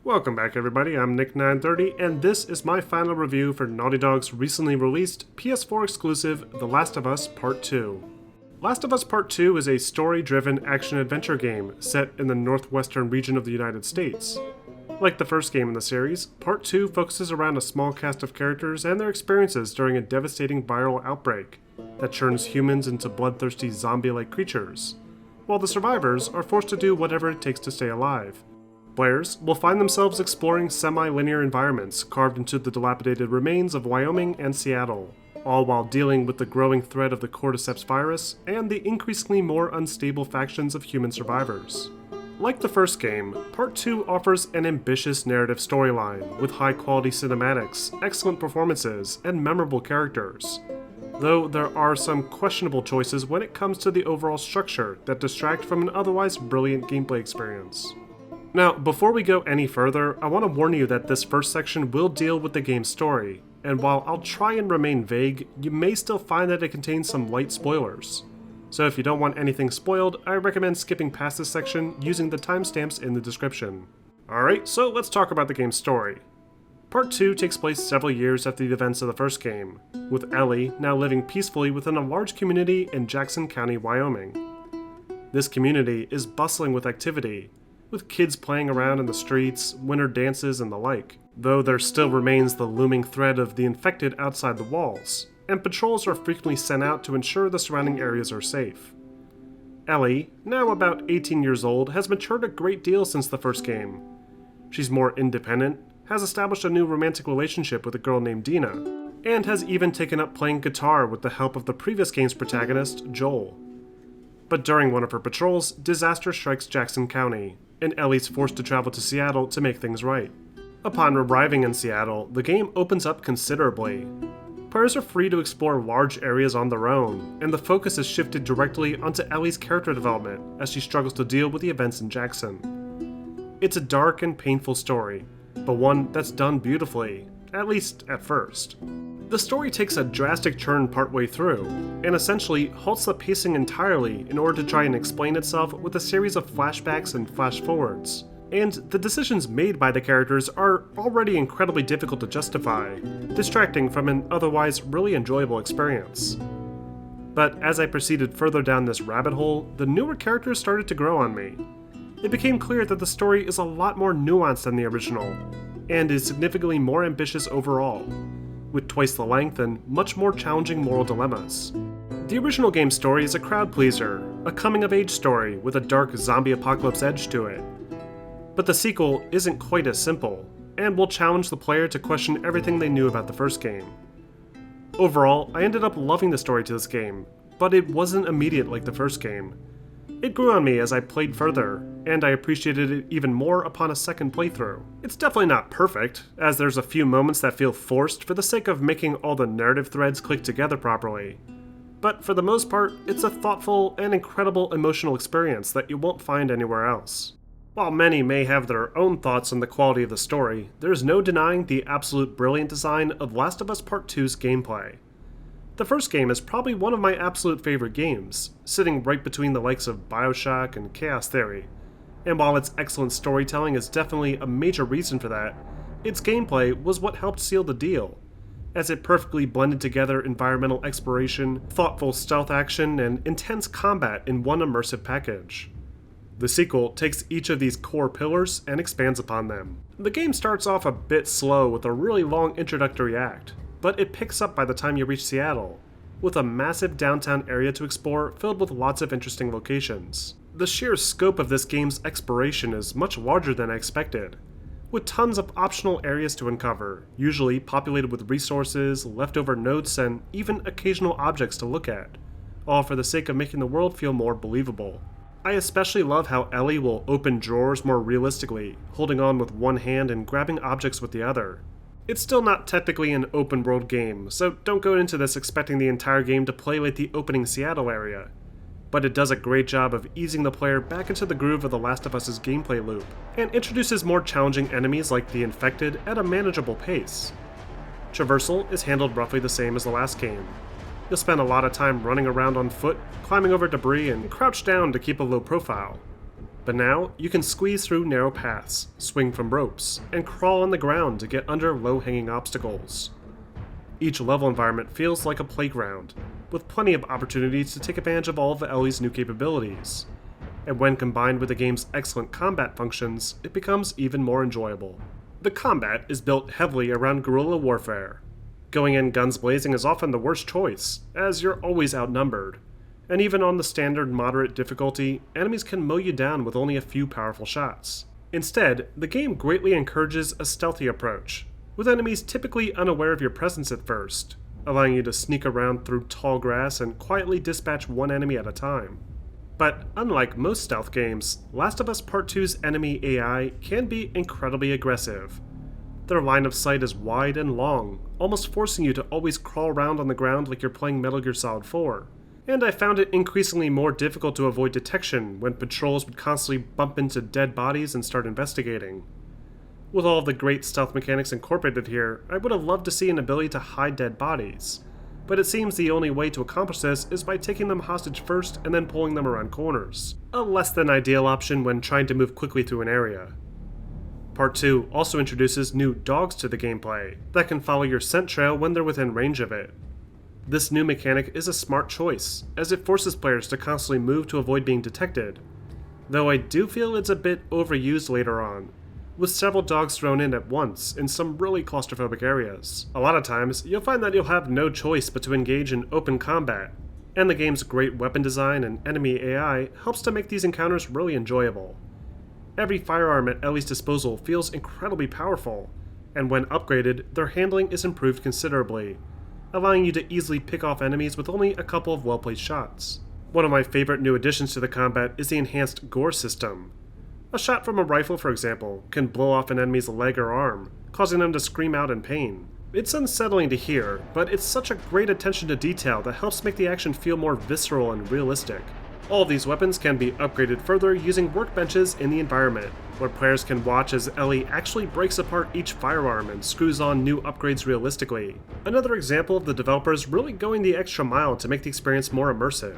Welcome back everybody, I'm Nick930 and this is my final review for Naughty Dog's recently released PS4 exclusive The Last of Us Part 2. Last of Us Part 2 is a story-driven action-adventure game set in the northwestern region of the United States. Like the first game in the series, Part 2 focuses around a small cast of characters and their experiences during a devastating viral outbreak that turns humans into bloodthirsty zombie-like creatures, while the survivors are forced to do whatever it takes to stay alive. Players will find themselves exploring semi-linear environments carved into the dilapidated remains of Wyoming and Seattle, all while dealing with the growing threat of the cordyceps virus and the increasingly more unstable factions of human survivors. Like the first game, Part 2 offers an ambitious narrative storyline with high-quality cinematics, excellent performances, and memorable characters, though there are some questionable choices when it comes to the overall structure that distract from an otherwise brilliant gameplay experience. Now, before we go any further, I want to warn you that this first section will deal with the game's story, and while I'll try and remain vague, you may still find that it contains some light spoilers. So if you don't want anything spoiled, I recommend skipping past this section using the timestamps in the description. Alright, so let's talk about the game's story. Part 2 takes place several years after the events of the first game, with Ellie now living peacefully within a large community in Jackson County, Wyoming. This community is bustling with activity, with kids playing around in the streets, winter dances, and the like, though there still remains the looming threat of the infected outside the walls, and patrols are frequently sent out to ensure the surrounding areas are safe. Ellie, now about 18 years old, has matured a great deal since the first game. She's more independent, has established a new romantic relationship with a girl named Dina, and has even taken up playing guitar with the help of the previous game's protagonist, Joel. But during one of her patrols, disaster strikes Jackson County, and Ellie's forced to travel to Seattle to make things right. Upon arriving in Seattle, the game opens up considerably. Players are free to explore large areas on their own, and the focus is shifted directly onto Ellie's character development as she struggles to deal with the events in Jackson. It's a dark and painful story, but one that's done beautifully, at least at first. The story takes a drastic turn partway through, and essentially halts the pacing entirely in order to try and explain itself with a series of flashbacks and flash-forwards. And the decisions made by the characters are already incredibly difficult to justify, distracting from an otherwise really enjoyable experience. But as I proceeded further down this rabbit hole, the newer characters started to grow on me. It became clear that the story is a lot more nuanced than the original, and is significantly more ambitious overall, with twice the length and much more challenging moral dilemmas. The original game's story is a crowd pleaser, a coming-of-age story with a dark zombie apocalypse edge to it. But the sequel isn't quite as simple, and will challenge the player to question everything they knew about the first game. Overall, I ended up loving the story to this game, but it wasn't immediate like the first game. It grew on me as I played further, and I appreciated it even more upon a second playthrough. It's definitely not perfect, as there's a few moments that feel forced for the sake of making all the narrative threads click together properly. But for the most part, it's a thoughtful and incredible emotional experience that you won't find anywhere else. While many may have their own thoughts on the quality of the story, there's no denying the absolute brilliant design of Last of Us Part 2's gameplay. The first game is probably one of my absolute favorite games, sitting right between the likes of BioShock and Chaos Theory. And while its excellent storytelling is definitely a major reason for that, its gameplay was what helped seal the deal, as it perfectly blended together environmental exploration, thoughtful stealth action, and intense combat in one immersive package. The sequel takes each of these core pillars and expands upon them. The game starts off a bit slow with a really long introductory act, but it picks up by the time you reach Seattle, with a massive downtown area to explore filled with lots of interesting locations. The sheer scope of this game's exploration is much larger than I expected, with tons of optional areas to uncover, usually populated with resources, leftover notes, and even occasional objects to look at, all for the sake of making the world feel more believable. I especially love how Ellie will open drawers more realistically, holding on with one hand and grabbing objects with the other. It's still not technically an open world game, so don't go into this expecting the entire game to play like the opening Seattle area, but it does a great job of easing the player back into the groove of The Last of Us's gameplay loop, and introduces more challenging enemies like the infected at a manageable pace. Traversal is handled roughly the same as the last game. You'll spend a lot of time running around on foot, climbing over debris, and crouch down to keep a low profile. But now, you can squeeze through narrow paths, swing from ropes, and crawl on the ground to get under low-hanging obstacles. Each level environment feels like a playground, with plenty of opportunities to take advantage of all of Ellie's new capabilities. And when combined with the game's excellent combat functions, it becomes even more enjoyable. The combat is built heavily around guerrilla warfare. Going in guns blazing is often the worst choice, as you're always outnumbered. And even on the standard moderate difficulty, enemies can mow you down with only a few powerful shots. Instead, the game greatly encourages a stealthy approach, with enemies typically unaware of your presence at first, allowing you to sneak around through tall grass and quietly dispatch one enemy at a time. But unlike most stealth games, Last of Us Part 2's enemy AI can be incredibly aggressive. Their line of sight is wide and long, almost forcing you to always crawl around on the ground like you're playing Metal Gear Solid 4. And I found it increasingly more difficult to avoid detection when patrols would constantly bump into dead bodies and start investigating. With all of the great stealth mechanics incorporated here, I would have loved to see an ability to hide dead bodies, but it seems the only way to accomplish this is by taking them hostage first and then pulling them around corners, a less than ideal option when trying to move quickly through an area. Part 2 also introduces new dogs to the gameplay that can follow your scent trail when they're within range of it. This new mechanic is a smart choice, as it forces players to constantly move to avoid being detected, though I do feel it's a bit overused later on, with several dogs thrown in at once in some really claustrophobic areas. A lot of times, you'll find that you'll have no choice but to engage in open combat, and the game's great weapon design and enemy AI helps to make these encounters really enjoyable. Every firearm at Ellie's disposal feels incredibly powerful, and when upgraded, their handling is improved considerably, allowing you to easily pick off enemies with only a couple of well-placed shots. One of my favorite new additions to the combat is the enhanced gore system. A shot from a rifle, for example, can blow off an enemy's leg or arm, causing them to scream out in pain. It's unsettling to hear, but it's such a great attention to detail that helps make the action feel more visceral and realistic. All of these weapons can be upgraded further using workbenches in the environment, where players can watch as Ellie actually breaks apart each firearm and screws on new upgrades realistically. Another example of the developers really going the extra mile to make the experience more immersive.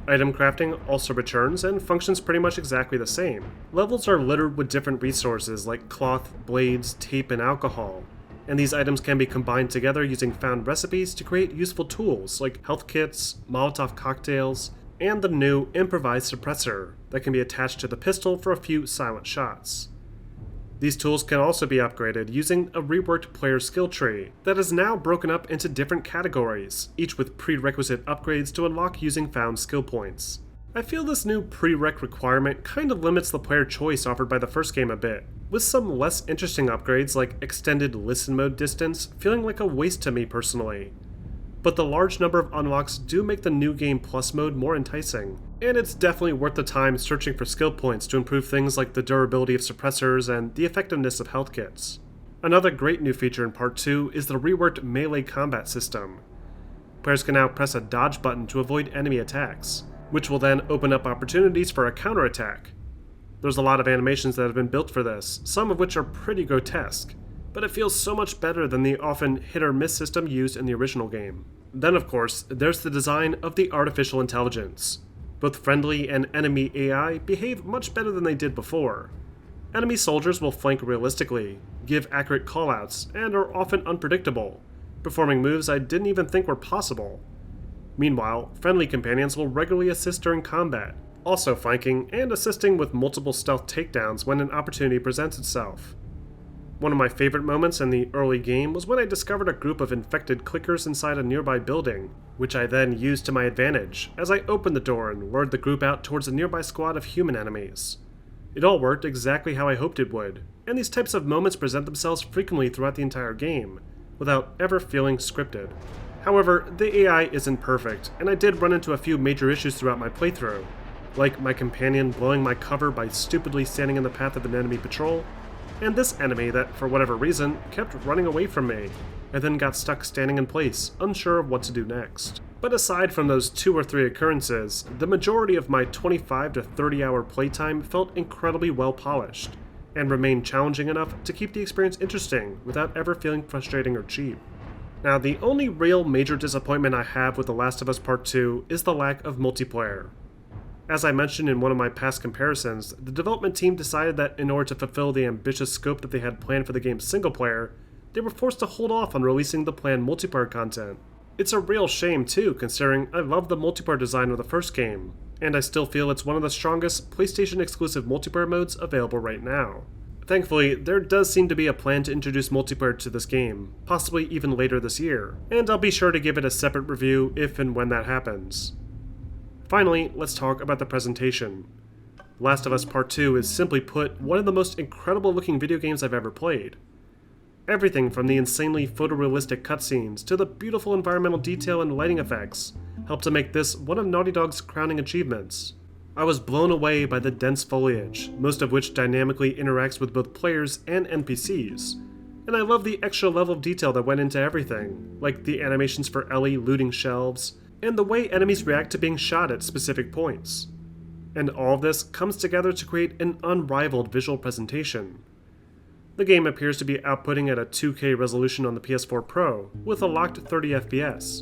Item crafting also returns and functions pretty much exactly the same. Levels are littered with different resources like cloth, blades, tape, and alcohol, and these items can be combined together using found recipes to create useful tools like health kits, Molotov cocktails, and the new improvised suppressor that can be attached to the pistol for a few silent shots. These tools can also be upgraded using a reworked player skill tree that is now broken up into different categories, each with prerequisite upgrades to unlock using found skill points. I feel this new prereq requirement kind of limits the player choice offered by the first game a bit, with some less interesting upgrades like extended listen mode distance feeling like a waste to me personally. But the large number of unlocks do make the New Game Plus mode more enticing, and it's definitely worth the time searching for skill points to improve things like the durability of suppressors and the effectiveness of health kits. Another great new feature in Part 2 is the reworked melee combat system. Players can now press a dodge button to avoid enemy attacks, which will then open up opportunities for a counterattack. There's a lot of animations that have been built for this, some of which are pretty grotesque, but it feels so much better than the often hit-or-miss system used in the original game. Then, of course, there's the design of the artificial intelligence. Both friendly and enemy AI behave much better than they did before. Enemy soldiers will flank realistically, give accurate callouts, and are often unpredictable, performing moves I didn't even think were possible. Meanwhile, friendly companions will regularly assist during combat, also flanking and assisting with multiple stealth takedowns when an opportunity presents itself. One of my favorite moments in the early game was when I discovered a group of infected clickers inside a nearby building, which I then used to my advantage as I opened the door and lured the group out towards a nearby squad of human enemies. It all worked exactly how I hoped it would, and these types of moments present themselves frequently throughout the entire game, without ever feeling scripted. However, the AI isn't perfect, and I did run into a few major issues throughout my playthrough, like my companion blowing my cover by stupidly standing in the path of an enemy patrol, and this enemy that, for whatever reason, kept running away from me, and then got stuck standing in place, unsure of what to do next. But aside from those 2 or 3 occurrences, the majority of my 25 to 30 hour playtime felt incredibly well polished, and remained challenging enough to keep the experience interesting without ever feeling frustrating or cheap. Now, the only real major disappointment I have with The Last of Us Part 2 is the lack of multiplayer. As I mentioned in one of my past comparisons, the development team decided that in order to fulfill the ambitious scope that they had planned for the game's single player, they were forced to hold off on releasing the planned multiplayer content. It's a real shame too, considering I love the multiplayer design of the first game, and I still feel it's one of the strongest PlayStation exclusive multiplayer modes available right now. Thankfully, there does seem to be a plan to introduce multiplayer to this game, possibly even later this year, and I'll be sure to give it a separate review if and when that happens. Finally, let's talk about the presentation. Last of Us Part 2 is simply put one of the most incredible looking video games I've ever played. Everything from the insanely photorealistic cutscenes to the beautiful environmental detail and lighting effects helped to make this one of Naughty Dog's crowning achievements. I was blown away by the dense foliage, most of which dynamically interacts with both players and NPCs. And I love the extra level of detail that went into everything, like the animations for Ellie looting shelves, and the way enemies react to being shot at specific points. And all of this comes together to create an unrivaled visual presentation. The game appears to be outputting at a 2K resolution on the PS4 Pro, with a locked 30 FPS.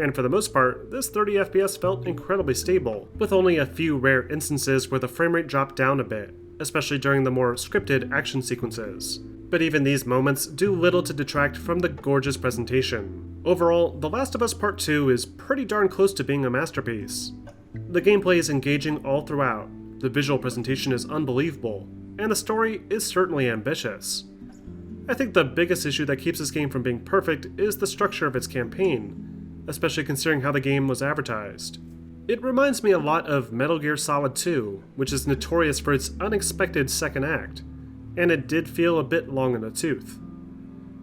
And for the most part, this 30 FPS felt incredibly stable, with only a few rare instances where the framerate dropped down a bit, especially during the more scripted action sequences. But even these moments do little to detract from the gorgeous presentation. Overall, The Last of Us Part 2 is pretty darn close to being a masterpiece. The gameplay is engaging all throughout, the visual presentation is unbelievable, and the story is certainly ambitious. I think the biggest issue that keeps this game from being perfect is the structure of its campaign, especially considering how the game was advertised. It reminds me a lot of Metal Gear Solid 2, which is notorious for its unexpected second act, and it did feel a bit long in the tooth.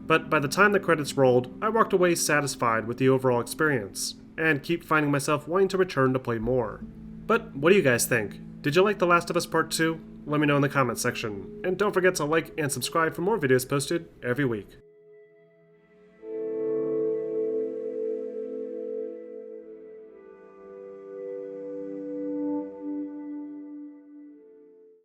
But by the time the credits rolled, I walked away satisfied with the overall experience, and keep finding myself wanting to return to play more. But what do you guys think? Did you like The Last of Us Part 2? Let me know in the comments section, and don't forget to like and subscribe for more videos posted every week.